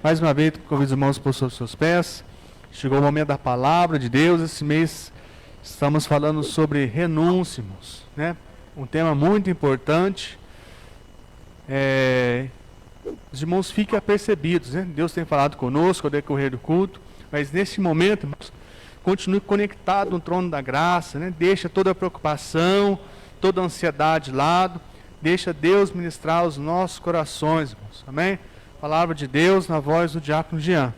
Mais uma vez, convido os irmãos por sobre os seus pés. Chegou o momento da palavra de Deus. Esse mês estamos falando sobre renúncia, irmãos, né? Um tema muito importante. Os irmãos fiquem apercebidos, né? Deus tem falado conosco ao decorrer do culto, mas nesse momento, irmãos, continue conectado no trono da graça, né? Deixa toda a preocupação, toda a ansiedade de lado. Deixa Deus ministrar os nossos corações, irmãos. Amém? Palavra de Deus na voz do diácono Jean.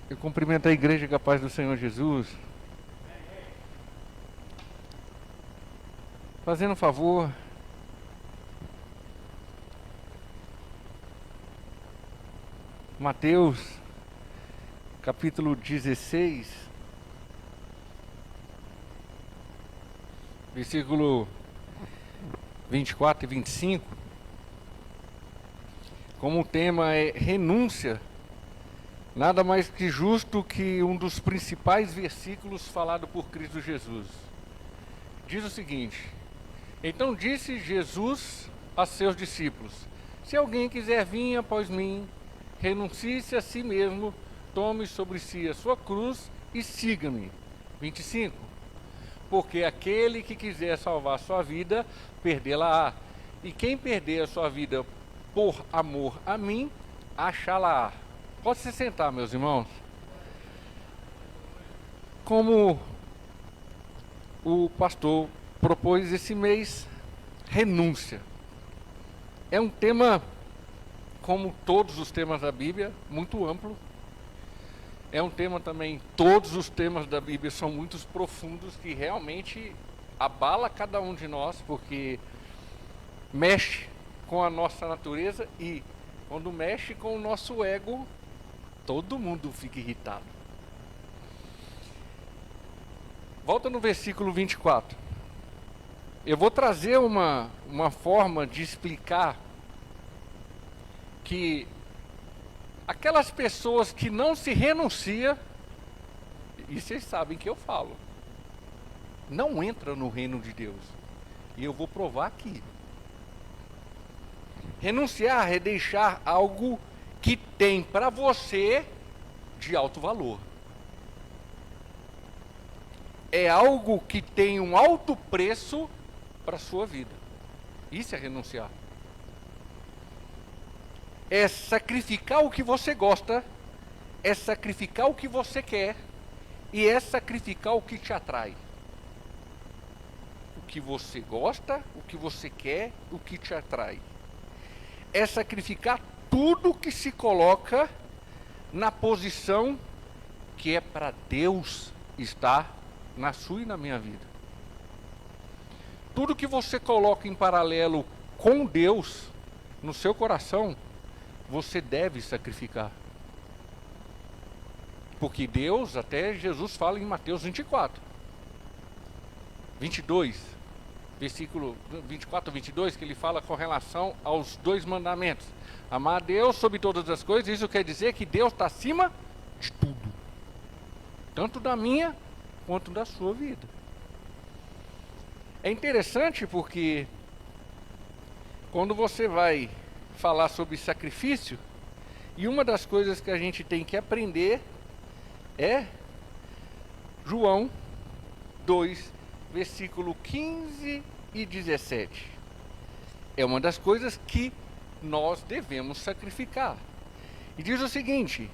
Eu cumprimento a igreja com a paz do Senhor Jesus. Fazendo um favor, Mateus, capítulo 16, versículo 24 e 25, como o tema é renúncia, nada mais que justo que um dos principais versículos falado por Cristo Jesus. Diz o seguinte: então disse Jesus a seus discípulos: se alguém quiser vir após mim, renuncie-se a si mesmo, tome sobre si a sua cruz e siga-me. 25. Porque aquele que quiser salvar sua vida, perdê-la-á. E quem perder a sua vida por amor a mim, achá-la-á. Pode se sentar, meus irmãos. Como o pastor propôs esse mês, renúncia. É um tema, como todos os temas da Bíblia, muito amplo. É um tema também, todos os temas da Bíblia são muito profundos, que realmente abala cada um de nós, porque mexe com a nossa natureza e quando mexe com o nosso ego, todo mundo fica irritado. Volta no versículo 24. Eu vou trazer uma forma de explicar que aquelas pessoas que não se renunciam, e vocês sabem que eu falo, não entram no reino de Deus. E eu vou provar aqui. Renunciar é deixar algo que tem para você de alto valor. É algo que tem um alto preço para a sua vida. Isso é renunciar. É sacrificar o que você gosta, é sacrificar o que você quer e é sacrificar o que te atrai. O que você gosta, o que você quer, o que te atrai. É sacrificar tudo que se coloca na posição que é para Deus estar na sua e na minha vida. Tudo que você coloca em paralelo com Deus no seu coração, você deve sacrificar. Porque Deus, até Jesus fala em Mateus 24, 22, versículo 24 a 22, que ele fala com relação aos 2 mandamentos. Amar a Deus sobre todas as coisas, isso quer dizer que Deus está acima de tudo. Tanto da minha, quanto da sua vida. É interessante porque quando você vai falar sobre sacrifício, e uma das coisas que a gente tem que aprender é João 2, versículo 15 e 17. É uma das coisas que nós devemos sacrificar. E diz o seguinte: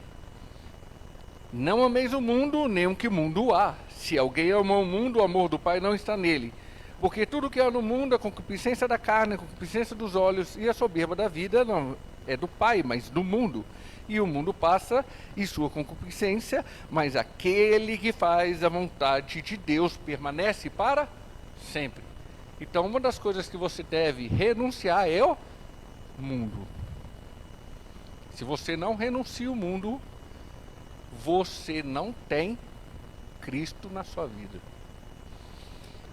não ameis o mundo, nem o que o mundo há. Se alguém ama o mundo, o amor do Pai não está nele. Porque tudo que há no mundo, a concupiscência da carne, a concupiscência dos olhos e a soberba da vida, não é do Pai, mas do mundo. E o mundo passa e sua concupiscência, mas aquele que faz a vontade de Deus permanece para sempre. Então, uma das coisas que você deve renunciar é o mundo. Se você não renuncia ao mundo, você não tem Cristo na sua vida.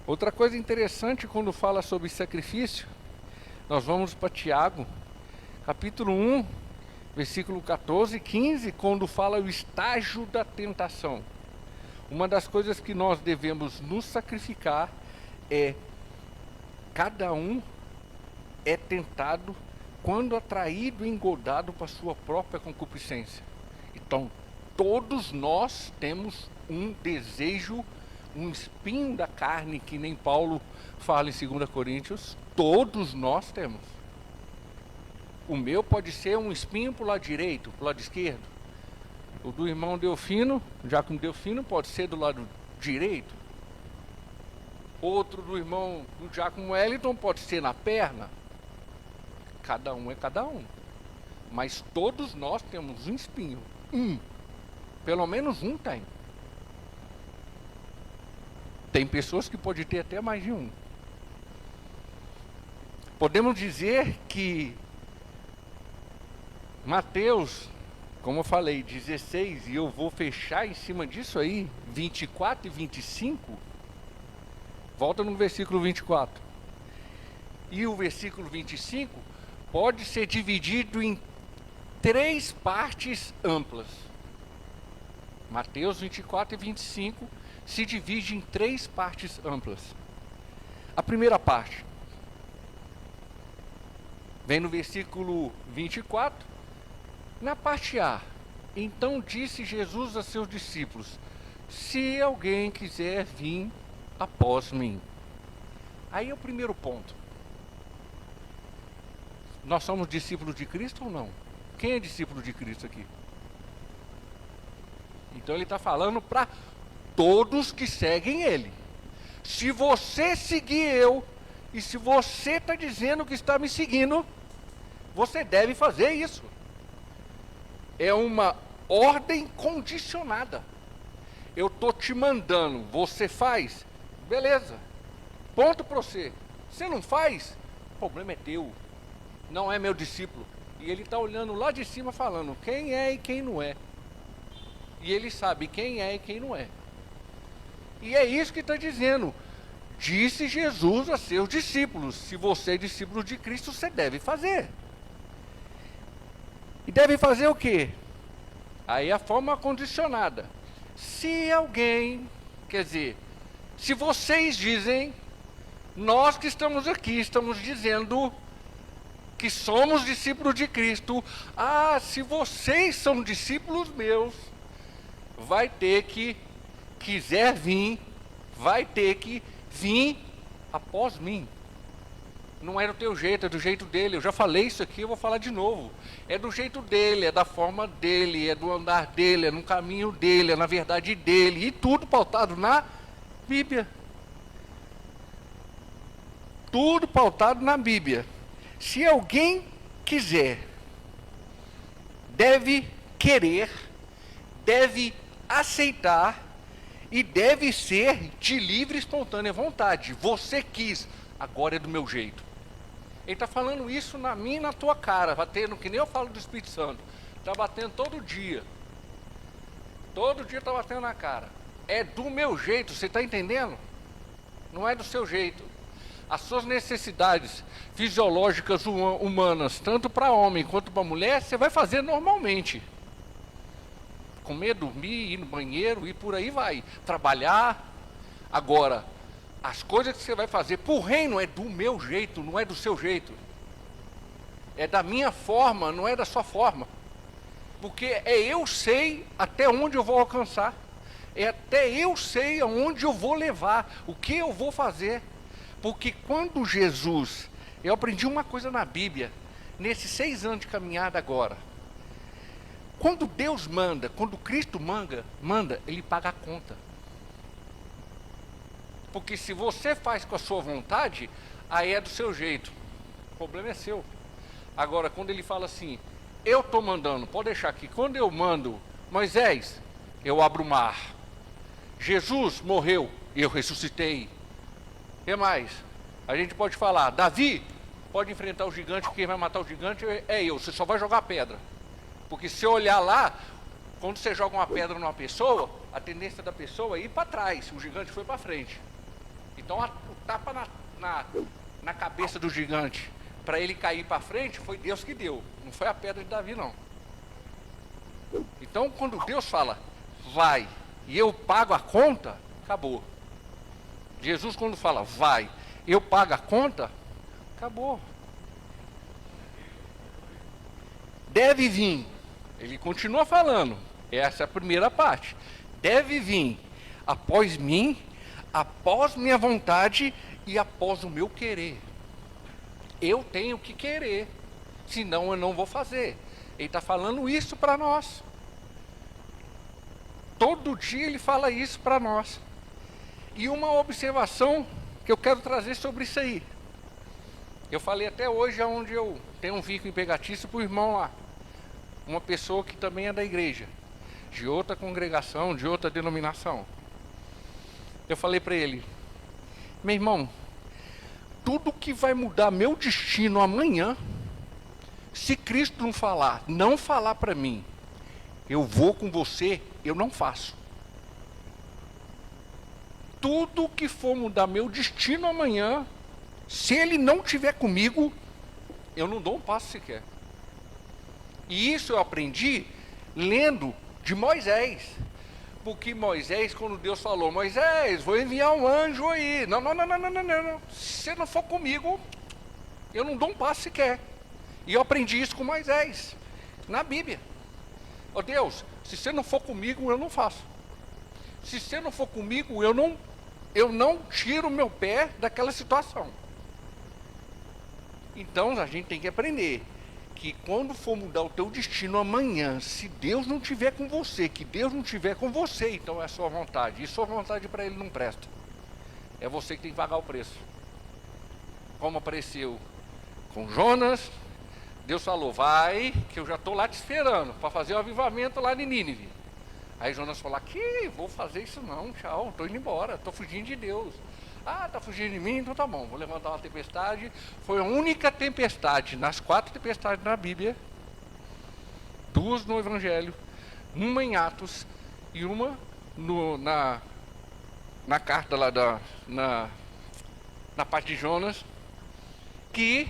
Outra coisa interessante quando fala sobre sacrifício, nós vamos para Tiago, capítulo 1, versículo 14 e 15, quando fala o estágio da tentação. Uma das coisas que nós devemos nos sacrificar é, cada um é tentado quando atraído e engodado para sua própria concupiscência. Então, todos nós temos um desejo, um espinho da carne, que nem Paulo fala em 2 Coríntios, todos nós temos. O meu pode ser um espinho para o lado direito, para o lado esquerdo. O do irmão Delfino, Diácono Delfino, pode ser do lado direito. Outro do irmão do Diácono Wellington pode ser na perna. Cada um é cada um. Mas todos nós temos um espinho. Pelo menos um tem. Tem pessoas que podem ter até mais de um. Podemos dizer que Mateus, como eu falei, 16, e eu vou fechar em cima disso aí, 24 e 25, volta no versículo 24. E o versículo 25 pode ser dividido em 3 partes amplas. Mateus 24 e 25 se divide em 3 partes amplas. A primeira parte vem no versículo 24, na parte A. Então disse Jesus a seus discípulos: se alguém quiser vir após mim. Aí é o primeiro ponto. Nós somos discípulos de Cristo ou não? Quem é discípulo de Cristo aqui? Então ele está falando para todos que seguem ele. Se você seguir eu, e se você está dizendo que está me seguindo, você deve fazer isso. É uma ordem condicionada. Eu estou te mandando, você faz? Beleza. Ponto para você. Você não faz? O problema é teu. Não é meu discípulo. E ele está olhando lá de cima falando quem é e quem não é. E ele sabe quem é e quem não é. E é isso que está dizendo. Disse Jesus a seus discípulos: se você é discípulo de Cristo, você deve fazer. E deve fazer o quê? Aí a forma condicionada. Se alguém, quer dizer, se vocês dizem, nós que estamos aqui, estamos dizendo que somos discípulos de Cristo. Se vocês são discípulos meus, vai ter que, quiser vir, vai ter que vir após mim. Não é do teu jeito, é do jeito dele. Eu já falei isso aqui, eu vou falar de novo. É do jeito dele, é da forma dele, é do andar dele, é no caminho dele, é na verdade dele. E tudo pautado na Bíblia. Tudo pautado na Bíblia. Se alguém quiser, deve querer, deve aceitar e deve ser de livre e espontânea vontade. Você quis, agora é do meu jeito. Ele está falando isso na minha e na tua cara, batendo, que nem eu falo do Espírito Santo. Está batendo todo dia. Todo dia está batendo na cara. É do meu jeito, você está entendendo? Não é do seu jeito. As suas necessidades fisiológicas humanas, tanto para homem quanto para mulher, você vai fazer normalmente. Comer, dormir, ir no banheiro e por aí vai. Trabalhar. Agora, as coisas que você vai fazer para o reino é do meu jeito, não é do seu jeito. É da minha forma, não é da sua forma. Porque eu sei até onde eu vou alcançar. Até eu sei aonde eu vou levar, o que eu vou fazer. Porque quando Jesus, eu aprendi uma coisa na Bíblia, nesses 6 anos de caminhada agora. Quando Deus manda, quando Cristo manda, Ele paga a conta. Porque se você faz com a sua vontade, aí é do seu jeito. O problema é seu. Agora, quando Ele fala assim, eu estou mandando, pode deixar aqui, quando eu mando, Moisés, eu abro o mar. Jesus morreu, eu ressuscitei. O que mais? A gente pode falar, Davi pode enfrentar o gigante, quem vai matar o gigante é eu, você só vai jogar pedra. Porque se olhar lá, quando você joga uma pedra numa pessoa, a tendência da pessoa é ir para trás, o gigante foi para frente. Então o tapa na cabeça do gigante, para ele cair para frente, foi Deus que deu, não foi a pedra de Davi não. Então, quando Deus fala, vai, e eu pago a conta, acabou. Jesus, quando fala, vai, eu pago a conta, acabou. Deve vir. Ele continua falando. Essa é a primeira parte. Deve vir após mim, após minha vontade e após o meu querer. Eu tenho que querer, senão eu não vou fazer. Ele está falando isso para nós. Todo dia ele fala isso para nós. E uma observação que eu quero trazer sobre isso aí. Eu falei até hoje onde eu tenho um vínculo empregatício para o irmão lá. Uma pessoa que também é da igreja, de outra congregação, de outra denominação. Eu falei para ele, meu irmão, tudo que vai mudar meu destino amanhã, se Cristo não falar para mim, eu vou com você, eu não faço. Tudo que for mudar meu destino amanhã, se Ele não estiver comigo, eu não dou um passo sequer. E isso eu aprendi lendo de Moisés. Porque Moisés, quando Deus falou, Moisés, vou enviar um anjo aí. Não. Se você não for comigo, eu não dou um passo sequer. E eu aprendi isso com Moisés, na Bíblia. Ó Deus, se você não for comigo, eu não faço. Se você não for comigo, eu não tiro o meu pé daquela situação. Então a gente tem que aprender que quando for mudar o teu destino amanhã, se Deus não estiver com você, que Deus não estiver com você, então é a sua vontade. E sua vontade para Ele não presta. É você que tem que pagar o preço. Como apareceu com Jonas, Deus falou, vai, que eu já estou lá te esperando, para fazer o avivamento lá em Nínive. Aí Jonas falou, que vou fazer isso não, tchau, estou indo embora, estou fugindo de Deus. Ah, está fugindo de mim, então tá bom, vou levantar uma tempestade. Foi a única tempestade, nas 4 tempestades na Bíblia, 2 no Evangelho, uma em Atos e uma na carta lá na parte de Jonas, que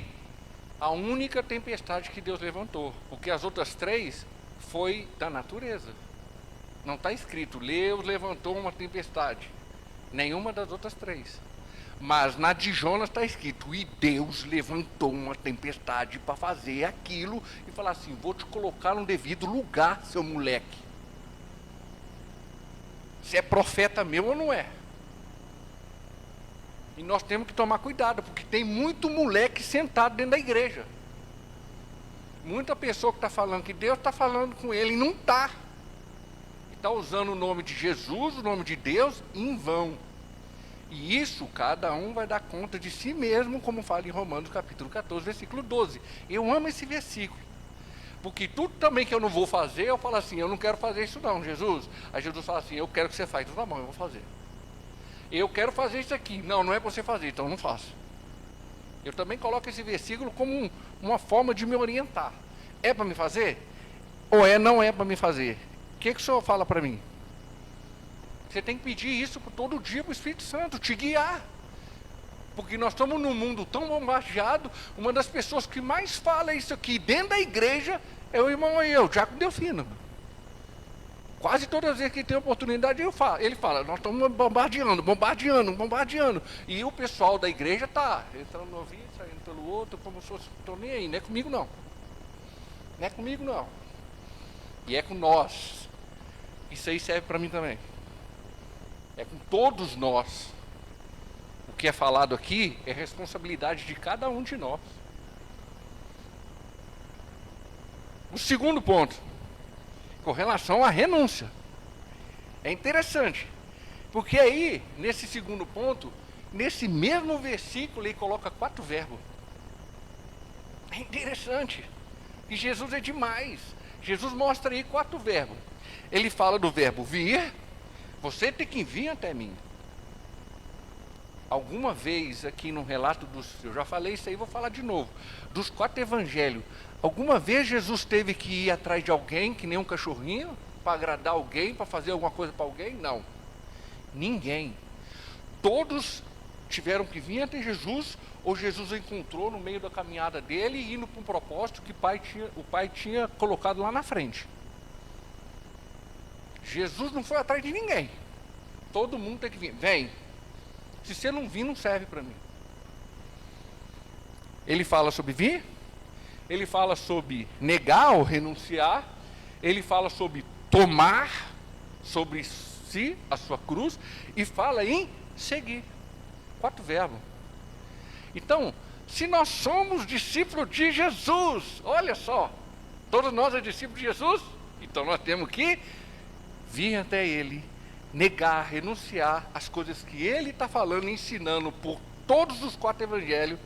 a única tempestade que Deus levantou, porque as outras 3 foi da natureza. Não está escrito, Deus levantou uma tempestade. Nenhuma das outras 3. Mas na de Jonas está escrito, e Deus levantou uma tempestade para fazer aquilo e falar assim, vou te colocar no devido lugar, seu moleque. Se é profeta meu ou não é. E nós temos que tomar cuidado, porque tem muito moleque sentado dentro da igreja. Muita pessoa que está falando que Deus está falando com ele e não está. Está usando o nome de Jesus, o nome de Deus, em vão. E isso, cada um vai dar conta de si mesmo, como fala em Romanos capítulo 14, versículo 12. Eu amo esse versículo. Porque tudo também que eu não vou fazer, eu falo assim, eu não quero fazer isso não, Jesus. Aí Jesus fala assim, eu quero que você faça. Então tá bom, eu vou fazer. Eu quero fazer isso aqui. Não é para você fazer, então eu não faço. Eu também coloco esse versículo como uma forma de me orientar. É para me fazer? Ou não é para me fazer? O que o Senhor fala para mim? Você tem que pedir isso todo dia para o Espírito Santo, te guiar. Porque nós estamos num mundo tão bombardeado, uma das pessoas que mais fala isso aqui dentro da igreja é o irmão aí, o Diácono Delfino. Quase todas as vezes que tem oportunidade ele fala, nós estamos bombardeando. E o pessoal da igreja está entrando no ouvido, saindo pelo outro, como se fosse, estou nem aí, não é comigo não. Não é comigo não. E é com nós. Isso aí serve para mim também. É com todos nós. O que é falado aqui é responsabilidade de cada um de nós. O segundo ponto, com relação à renúncia. É interessante, porque aí, nesse segundo ponto, nesse mesmo versículo, ele coloca 4 verbos. É interessante. E Jesus é demais. Jesus mostra aí 4 verbos. Ele fala do verbo vir. Você tem que vir até mim. Alguma vez aqui no relato eu já falei isso aí, vou falar de novo. Dos 4 evangelhos, alguma vez Jesus teve que ir atrás de alguém, que nem um cachorrinho, para agradar alguém, para fazer alguma coisa para alguém? Não. Ninguém. Todos tiveram que vir até Jesus, ou Jesus encontrou no meio da caminhada dele, indo para um propósito que o pai tinha colocado lá na frente. Jesus não foi atrás de ninguém. Todo mundo tem que vir. Vem. Se você não vir, não serve para mim. Ele fala sobre vir, ele fala sobre negar ou renunciar, ele fala sobre tomar sobre si a sua cruz e fala em seguir. 4 verbos. Então, se nós somos discípulos de Jesus, olha só, todos nós é discípulos de Jesus, então nós temos que vir até Ele, negar, renunciar as coisas que Ele está falando, ensinando por todos os 4 evangelhos,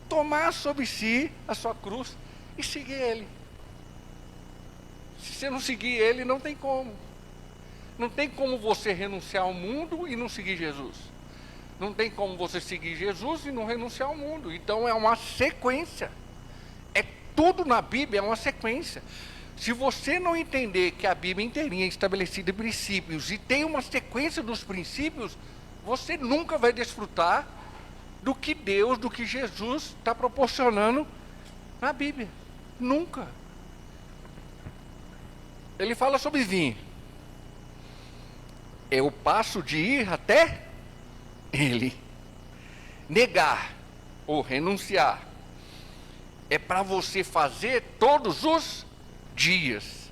tomar sobre si a sua cruz e seguir Ele. Se você não seguir Ele, não tem como. Não tem como você renunciar ao mundo e não seguir Jesus. Não tem como você seguir Jesus e não renunciar ao mundo. Então é uma sequência. É tudo na Bíblia, é uma sequência. Se você não entender que a Bíblia inteirinha é estabelecida em princípios e tem uma sequência dos princípios, você nunca vai desfrutar do que Deus, do que Jesus está proporcionando na Bíblia. Nunca. Ele fala sobre vir. É o passo de ir até Ele. Negar ou renunciar é para você fazer todos os dias.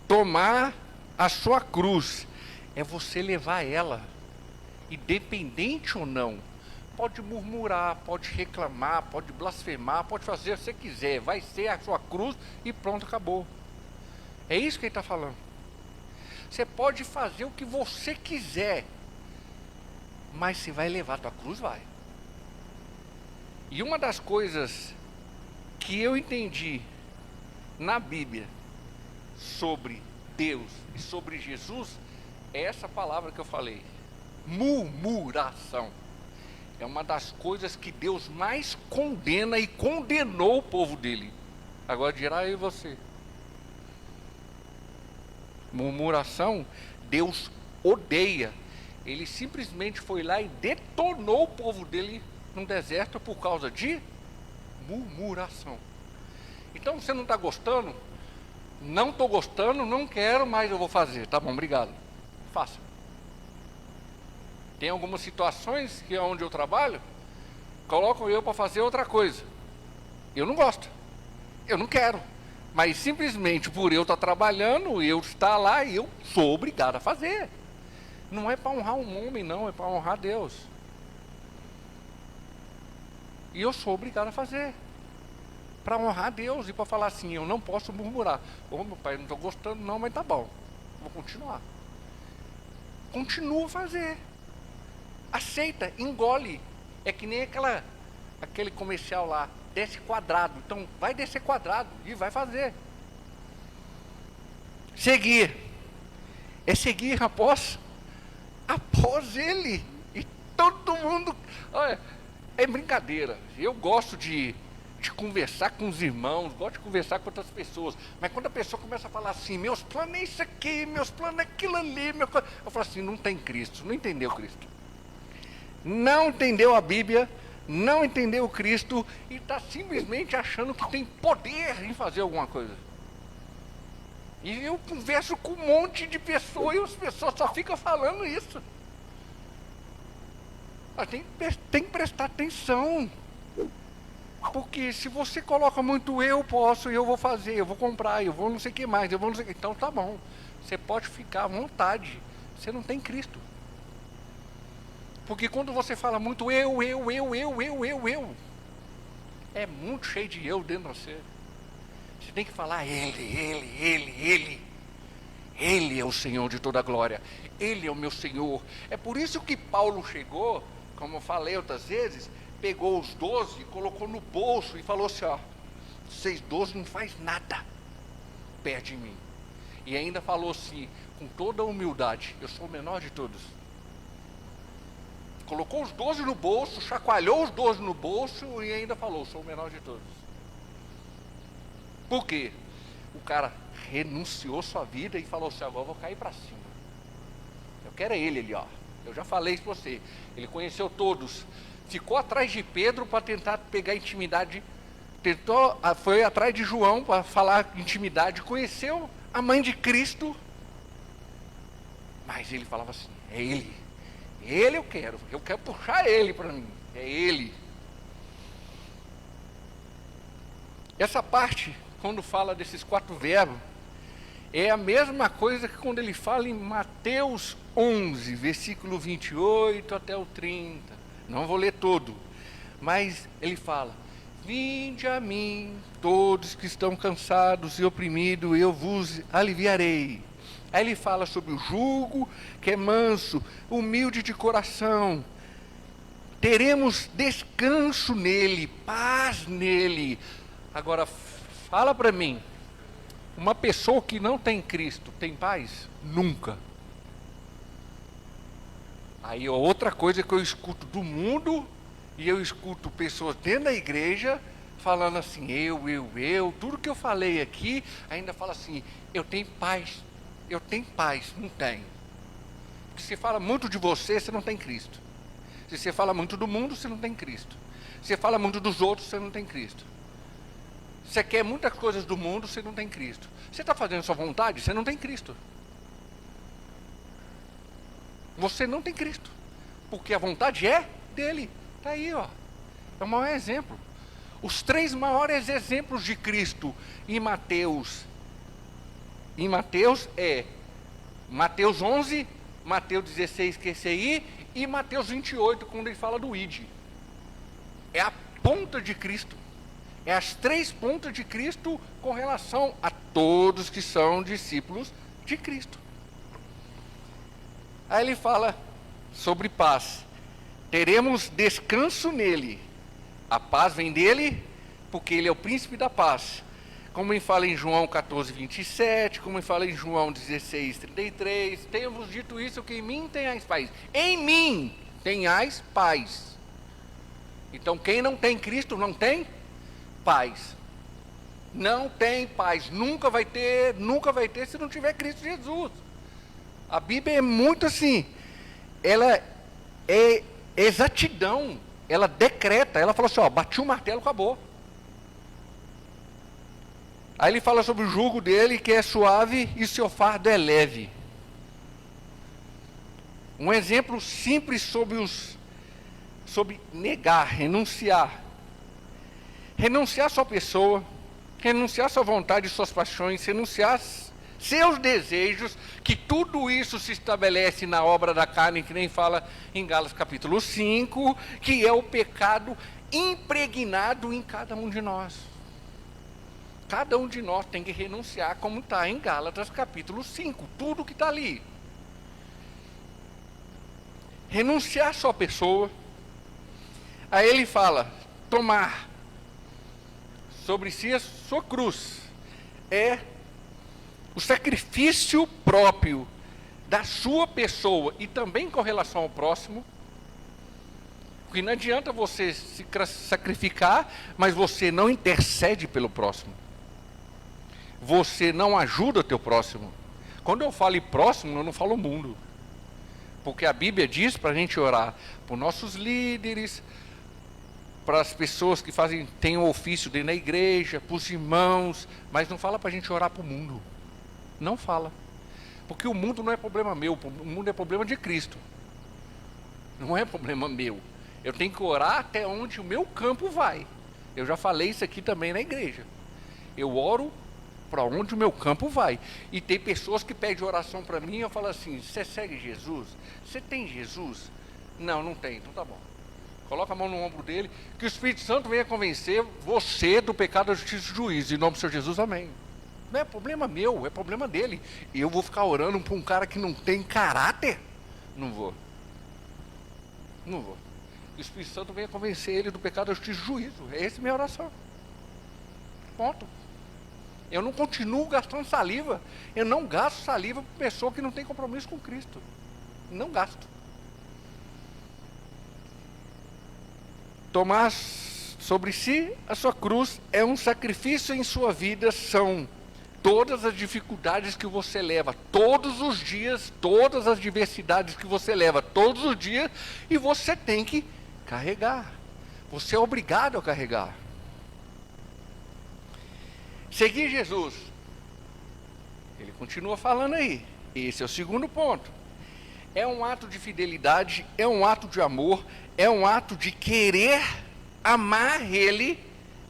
Tomar a sua cruz é você levar ela, independente ou não. Pode murmurar, pode reclamar, pode blasfemar, pode fazer o que você quiser. Vai ser a sua cruz e pronto, acabou. É isso que ele está falando. Você pode fazer o que você quiser, mas se vai levar a tua cruz, vai. E uma das coisas que eu entendi na Bíblia sobre Deus e sobre Jesus é essa palavra que eu falei: murmuração. É uma das coisas que Deus mais condena e condenou o povo dele. Agora dirá eu e você. Murmuração, Deus odeia. Ele simplesmente foi lá e detonou o povo dele no deserto por causa de murmuração. Então você não está gostando? Não estou gostando, não quero, mas eu vou fazer. Tá bom, obrigado. Faça. Tem algumas situações que é onde eu trabalho, colocam eu para fazer outra coisa. Eu não gosto. Eu não quero. Mas simplesmente por eu estar trabalhando, eu estar lá, eu sou obrigado a fazer. Não é para honrar um homem, não, é para honrar Deus. E eu sou obrigado a fazer. Para honrar Deus e para falar assim, eu não posso murmurar. Ô meu pai, não estou gostando não, mas tá bom. Vou continuar. Continua a fazer. Aceita, engole. É que nem aquele comercial lá, desce quadrado. Então vai descer quadrado e vai fazer. Seguir. É seguir após ele. E todo mundo. Olha, é brincadeira. Eu gosto de conversar com os irmãos, gosto de conversar com outras pessoas. Mas quando a pessoa começa a falar assim, meus planos é isso aqui, meus planos é aquilo ali, eu falo assim, não tem Cristo, não entendeu Cristo. Não entendeu a Bíblia, não entendeu Cristo e está simplesmente achando que tem poder em fazer alguma coisa. E eu converso com um monte de pessoas e as pessoas só ficam falando isso. Mas tem que prestar atenção. Porque se você coloca muito eu posso, eu vou fazer, eu vou comprar, eu vou não sei o que mais, eu vou não sei o que. Então tá bom, você pode ficar à vontade, você não tem Cristo. Porque quando você fala muito eu, é muito cheio de eu dentro de você. Você tem que falar Ele é o Senhor de toda a glória, Ele é o meu Senhor. É por isso que Paulo chegou, como eu falei outras vezes, pegou os 12, colocou no bolso e falou assim, ó, vocês 12 não faz nada perto de mim. E ainda falou assim, com toda a humildade, eu sou o menor de todos. Colocou os 12 no bolso, chacoalhou os 12 no bolso e ainda falou, sou o menor de todos. Por quê? O cara renunciou sua vida e falou assim, agora eu vou cair para cima. Eu quero é ele ali, ó. Eu já falei isso para você. Ele conheceu todos. Ficou atrás de Pedro para tentar pegar intimidade. Foi atrás de João para falar intimidade. Conheceu a mãe de Cristo. Mas ele falava assim, é ele. Ele eu quero puxar ele para mim. É ele. Essa parte, quando fala desses 4 verbos, é a mesma coisa que quando ele fala em Mateus 11, versículo 28 até o 30. Não vou ler todo, mas ele fala: vinde a mim, todos que estão cansados e oprimidos, eu vos aliviarei. Aí ele fala sobre o jugo, que é manso, humilde de coração. Teremos descanso nele, paz nele. Agora, fala para mim, uma pessoa que não tem Cristo, tem paz? Nunca. Aí outra coisa que eu escuto do mundo, e eu escuto pessoas dentro da igreja, falando assim, eu, tudo que eu falei aqui, ainda fala assim, eu tenho paz, não tem. Porque se fala muito de você, você não tem Cristo. Se você fala muito do mundo, você não tem Cristo. Se você fala muito dos outros, você não tem Cristo. Você quer muitas coisas do mundo, você não tem Cristo. Você está fazendo sua vontade, você não tem Cristo. Você não tem Cristo. Porque a vontade é dele. Está aí, ó. É o maior exemplo. Os 3 maiores exemplos de Cristo em Mateus. Em Mateus é Mateus 11, Mateus 16, QCI, e Mateus 28, quando ele fala do ID. É a ponta de Cristo. É as 3 pontas de Cristo com relação a todos que são discípulos de Cristo. Aí ele fala sobre paz. Teremos descanso nele. A paz vem dele, porque ele é o príncipe da paz. Como ele fala em João 14, 27, como ele fala em João 16, 33. Temos dito isso, que em mim tenhais paz. Em mim tenhais paz. Então quem não tem Cristo não tem paz. Não tem paz, nunca vai ter se não tiver Cristo Jesus. A Bíblia é muito assim, ela é exatidão, ela decreta, ela fala assim, ó, bati o martelo, acabou. Aí ele fala sobre o jugo dele, que é suave e seu fardo é leve. Um exemplo simples sobre negar, renunciar. Renunciar sua pessoa, renunciar sua vontade e suas paixões, renunciar seus desejos, que tudo isso se estabelece na obra da carne, que nem fala em Gálatas capítulo 5, que é o pecado impregnado em cada um de nós. Cada um de nós tem que renunciar, como está em Gálatas capítulo 5, tudo que está ali. Renunciar sua pessoa. Aí ele fala, tomar sobre si a sua cruz, é o sacrifício próprio da sua pessoa e também com relação ao próximo. Porque não adianta você se sacrificar, mas você não intercede pelo próximo. Você não ajuda o teu próximo. Quando eu falo em próximo, eu não falo mundo. Porque a Bíblia diz para a gente orar por nossos líderes, para as pessoas que têm um ofício dentro da igreja, para os irmãos, mas não fala para a gente orar para o mundo. Não fala. Porque o mundo não é problema meu, o mundo é problema de Cristo. Não é problema meu. Eu tenho que orar até onde o meu campo vai. Eu já falei isso aqui também na igreja. Eu oro para onde o meu campo vai. E tem pessoas que pedem oração para mim e eu falo assim, você segue Jesus? Você tem Jesus? Não, não tem, então tá bom. Coloca a mão no ombro dele, que o Espírito Santo venha convencer você do pecado, da justiça e do juízo. Em nome do Senhor Jesus, amém. Não é problema meu, é problema dele. E eu vou ficar orando para um cara que não tem caráter? Não vou. Não vou. O Espírito Santo venha convencer ele do pecado, da justiça e do juízo. Essa é a minha oração. Ponto. Eu não continuo gastando saliva. Eu não gasto saliva para pessoa que não tem compromisso com Cristo. Não gasto. Tomar sobre si a sua cruz é um sacrifício em sua vida, são todas as dificuldades que você leva, todos os dias, todas as diversidades que você leva, todos os dias, e você tem que carregar. Você é obrigado a carregar. Seguir Jesus. Ele continua falando aí. Esse é o segundo ponto. É um ato de fidelidade, é um ato de amor, é um ato de querer amar Ele,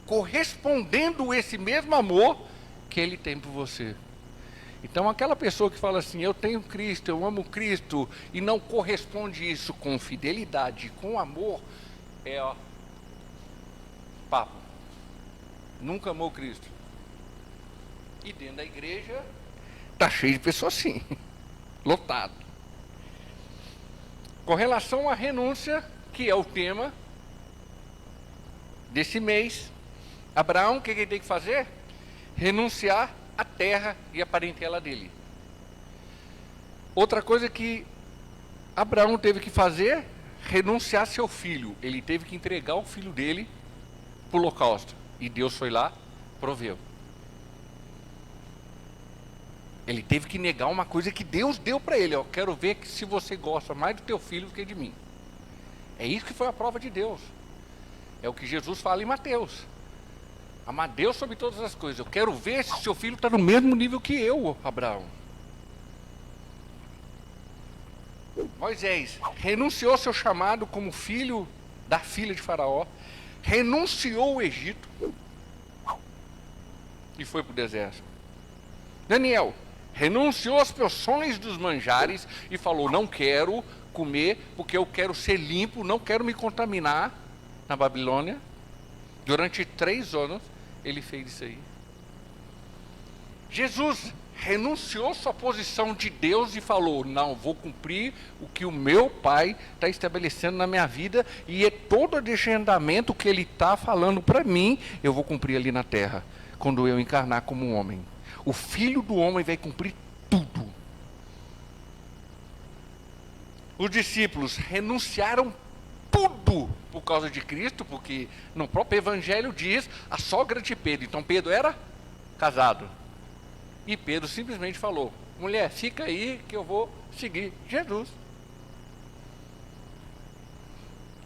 correspondendo esse mesmo amor que Ele tem por você. Então aquela pessoa que fala assim, eu tenho Cristo, eu amo Cristo, e não corresponde isso com fidelidade, com amor, papo. Nunca amou Cristo. E dentro da igreja está cheio de pessoas assim, lotado. Com relação à renúncia, que é o tema desse mês, Abraão, o que ele tem que fazer? Renunciar à terra e à parentela dele. Outra coisa que Abraão teve que fazer, renunciar seu filho. Ele teve que entregar o filho dele para o holocausto. E Deus foi lá, proveu. Ele teve que negar uma coisa que Deus deu para ele. Eu quero ver que se você gosta mais do teu filho do que de mim. É isso que foi a prova de Deus. É o que Jesus fala em Mateus. Amar Deus sobre todas as coisas. Eu quero ver se seu filho está no mesmo nível que eu, Abraão. Moisés renunciou ao seu chamado como filho da filha de Faraó. Renunciou ao Egito. E foi para o deserto. Daniel renunciou às porções dos manjares e falou, não quero comer porque eu quero ser limpo, não quero me contaminar na Babilônia. Durante 3 anos ele fez isso aí. Jesus renunciou sua posição de Deus e falou, não, vou cumprir o que o meu Pai está estabelecendo na minha vida, e é todo o agendamento que Ele está falando para mim, eu vou cumprir ali na terra, quando eu encarnar como um homem. O Filho do Homem vai cumprir tudo. Os discípulos renunciaram tudo por causa de Cristo, porque no próprio Evangelho diz a sogra de Pedro. Então Pedro era casado. E Pedro simplesmente falou, mulher, fica aí que eu vou seguir Jesus.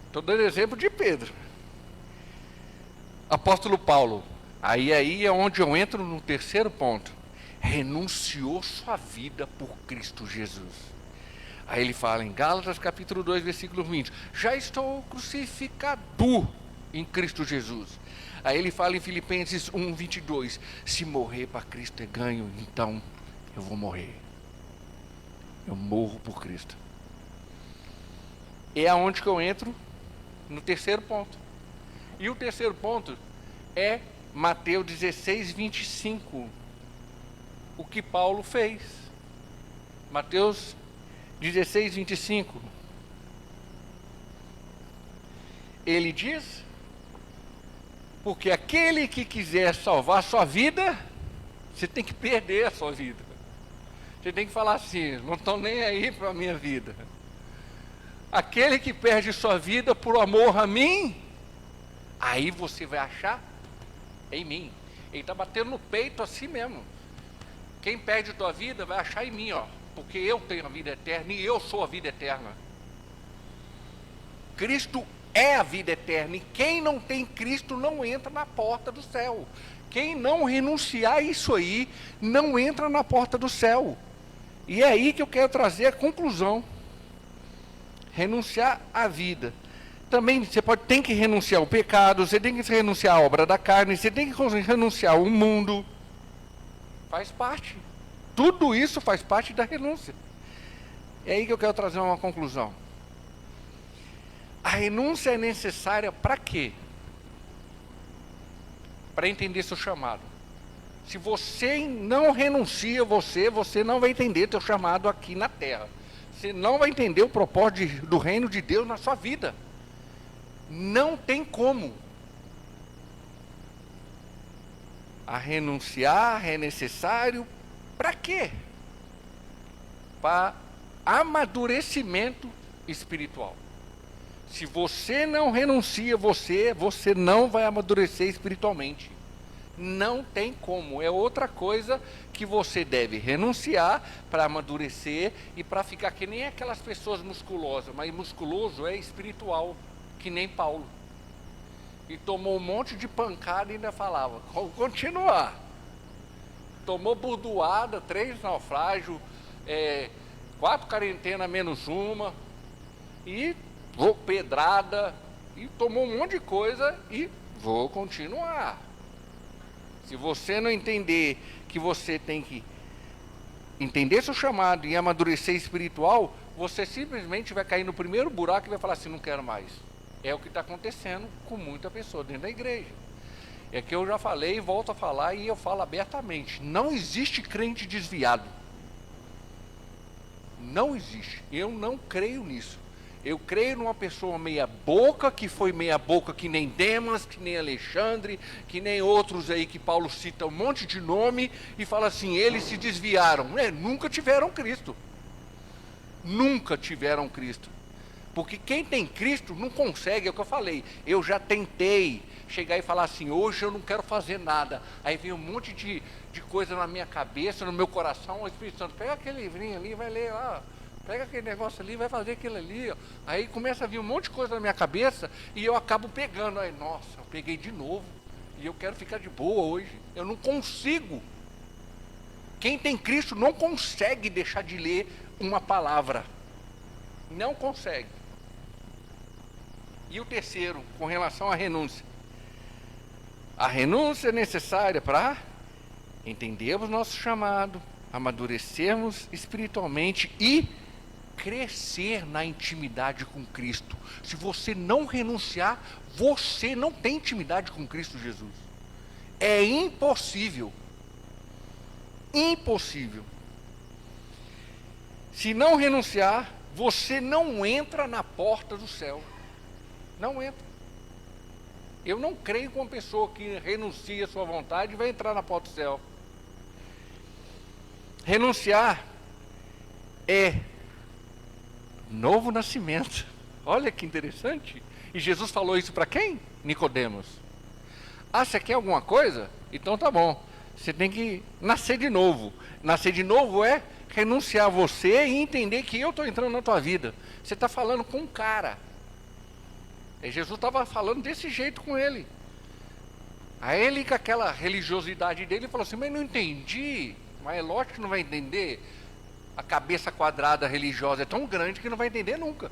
Estou dando exemplo de Pedro. Apóstolo Paulo, aí é onde eu entro no terceiro ponto. Renunciou sua vida por Cristo Jesus. Aí ele fala em Gálatas capítulo 2, versículo 20. Já estou crucificado em Cristo Jesus. Aí ele fala em Filipenses 1, 22. Se morrer para Cristo é ganho, então eu vou morrer. Eu morro por Cristo. É aonde que eu entro no terceiro ponto. E o terceiro ponto é Mateus 16, 25. O que Paulo fez. Mateus 16, 25. Ele diz, porque aquele que quiser salvar a sua vida, você tem que perder a sua vida. Você tem que falar assim, não estou nem aí para a minha vida. Aquele que perde sua vida por amor a mim, aí você vai achar em mim. Ele está batendo no peito assim mesmo. Quem perde tua vida vai achar em mim, ó. Porque eu tenho a vida eterna e eu sou a vida eterna. Cristo é a vida eterna, e quem não tem Cristo não entra na porta do céu. Quem não renunciar a isso aí, não entra na porta do céu. E é aí que eu quero trazer a conclusão. Renunciar à vida. Também você tem que renunciar ao pecado, você tem que renunciar à obra da carne, você tem que renunciar ao mundo. Faz parte. Tudo isso faz parte da renúncia. É aí que eu quero trazer uma conclusão. A renúncia é necessária para quê? Para entender seu chamado. Se você não renuncia você não vai entender seu chamado aqui na terra. Você não vai entender o propósito do reino de Deus na sua vida. Não tem como. A renunciar é necessário para quê? Para amadurecimento espiritual. Se você não renuncia você não vai amadurecer espiritualmente. Não tem como. É outra coisa que você deve renunciar para amadurecer e para ficar que nem aquelas pessoas musculosas. Mas musculoso é espiritual, que nem Paulo. E tomou um monte de pancada e ainda falava, vamos continuar. Tomou burdoada, 3 naufrágios, 4 quarentenas menos uma, e vou pedrada, e tomou um monte de coisa, e vou continuar. Se você não entender que você tem que entender seu chamado e amadurecer espiritual, você simplesmente vai cair no primeiro buraco e vai falar assim, não quero mais. É o que está acontecendo com muita pessoa dentro da igreja. É que eu já falei, volto a falar e eu falo abertamente. Não existe crente desviado. Não existe. Eu não creio nisso. Eu creio numa pessoa meia boca, que foi meia boca que nem Demas, que nem Alexandre, que nem outros aí que Paulo cita um monte de nome e fala assim, eles se desviaram. Nunca tiveram Cristo. Nunca tiveram Cristo. Porque quem tem Cristo não consegue, é o que eu falei. Eu já tentei chegar e falar assim, hoje eu não quero fazer nada. Aí vem um monte de coisa na minha cabeça, no meu coração, o Espírito Santo, pega aquele livrinho ali, vai ler lá. Pega aquele negócio ali, vai fazer aquilo ali, ó. Aí começa a vir um monte de coisa na minha cabeça e eu acabo pegando. Aí, nossa, eu peguei de novo. E eu quero ficar de boa hoje. Eu não consigo. Quem tem Cristo não consegue deixar de ler uma palavra. Não consegue. E o terceiro, com relação à renúncia. A renúncia é necessária para entendermos nosso chamado, amadurecermos espiritualmente e crescer na intimidade com Cristo. Se você não renunciar, você não tem intimidade com Cristo Jesus. É impossível. Impossível. Se não renunciar, você não entra na porta do céu. Não entra. Eu não creio que uma pessoa que renuncia à sua vontade vai entrar na porta do céu. Renunciar é novo nascimento. Olha que interessante. E Jesus falou isso para quem? Nicodemos. Ah, você quer alguma coisa? Então tá bom. Você tem que nascer de novo. Nascer de novo é renunciar a você e entender que eu estou entrando na tua vida. Você está falando com um cara. E Jesus estava falando desse jeito com ele. Aí ele, com aquela religiosidade dele, falou assim, mas não entendi. Mas é lógico que não vai entender. A cabeça quadrada religiosa é tão grande que não vai entender nunca.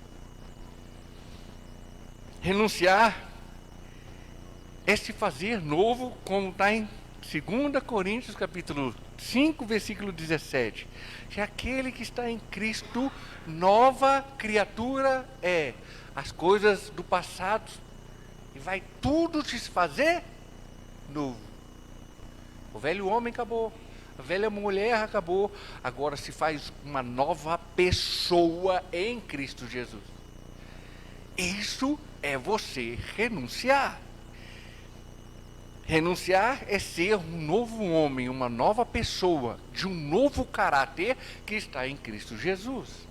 Renunciar é se fazer novo, como está em 2 Coríntios capítulo 5, versículo 17. Que aquele que está em Cristo, nova criatura é. As coisas do passado, e vai tudo se fazer novo. O velho homem acabou, a velha mulher acabou, agora se faz uma nova pessoa em Cristo Jesus. Isso é você renunciar. Renunciar é ser um novo homem, uma nova pessoa, de um novo caráter que está em Cristo Jesus.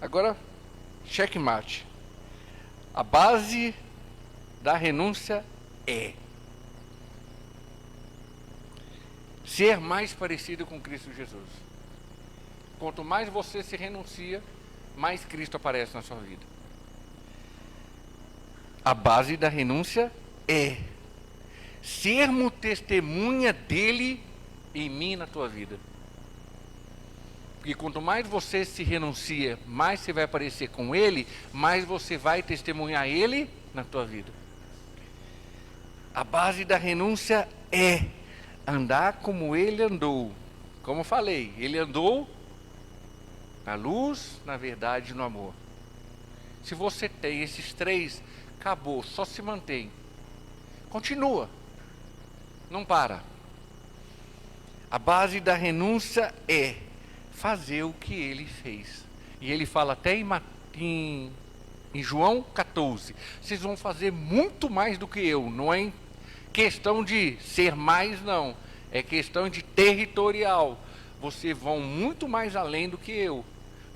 Agora, checkmate. A base da renúncia é ser mais parecido com Cristo Jesus. Quanto mais você se renuncia, mais Cristo aparece na sua vida. A base da renúncia é sermos testemunha dele em mim e na tua vida. Porque quanto mais você se renuncia, mais você vai aparecer com ele, mais você vai testemunhar ele na tua vida. A base da renúncia é andar como ele andou. Como eu falei, ele andou na luz, na verdade e no amor. Se você tem esses três, acabou, só se mantém. Continua. Não para. A base da renúncia é fazer o que ele fez. E ele fala até em João 14. Vocês vão fazer muito mais do que eu. Não é questão de ser mais, não. É questão de territorial. Vocês vão muito mais além do que eu.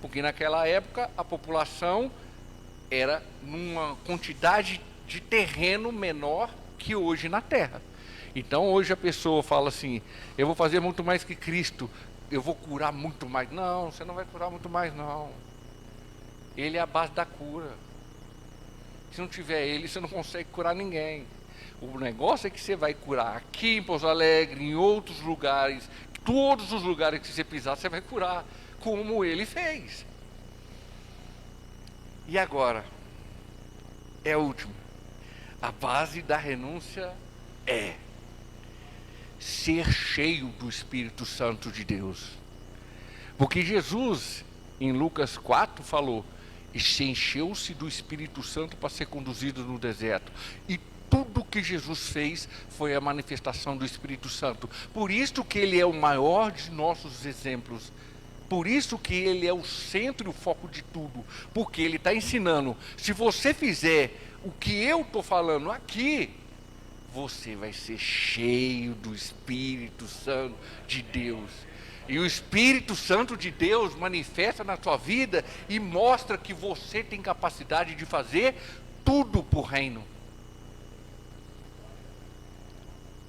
Porque naquela época a população era numa quantidade de terreno menor que hoje na terra. Então hoje a pessoa fala assim, eu vou fazer muito mais que Cristo, eu vou curar muito mais. Não, você não vai curar muito mais não. Ele é a base da cura. Se não tiver ele, você não consegue curar ninguém. O negócio é que você vai curar aqui em Pouso Alegre, em outros lugares, Todos os lugares que você pisar, você vai curar, como ele fez. E agora, é o último. A base da renúncia é ser cheio do Espírito Santo de Deus. Porque Jesus, em Lucas 4, falou, e se encheu-se do Espírito Santo para ser conduzido no deserto. E tudo que Jesus fez foi a manifestação do Espírito Santo. Por isso que ele é o maior de nossos exemplos. Por isso que ele é o centro e o foco de tudo. Porque ele está ensinando, se você fizer o que eu estou falando aqui, você vai ser cheio do Espírito Santo de Deus. E o Espírito Santo de Deus manifesta na sua vida e mostra que você tem capacidade de fazer tudo para o reino.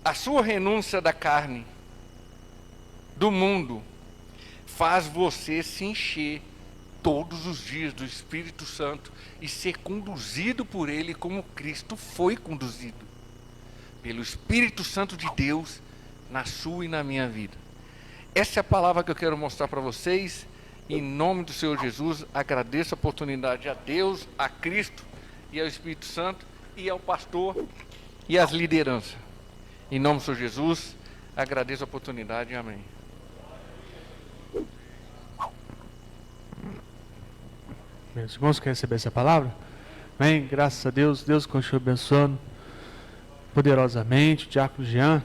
A sua renúncia da carne, do mundo, faz você se encher todos os dias do Espírito Santo e ser conduzido por Ele como Cristo foi conduzido. Pelo Espírito Santo de Deus na sua e na minha vida. Essa é a palavra que eu quero mostrar para vocês. Em nome do Senhor Jesus, agradeço a oportunidade a Deus, a Cristo e ao Espírito Santo e ao pastor e às lideranças. Em nome do Senhor Jesus, agradeço a oportunidade. Amém. Meus irmãos, querem receber essa palavra? Amém? Graças a Deus, Deus continua abençoando poderosamente. O diácono Jean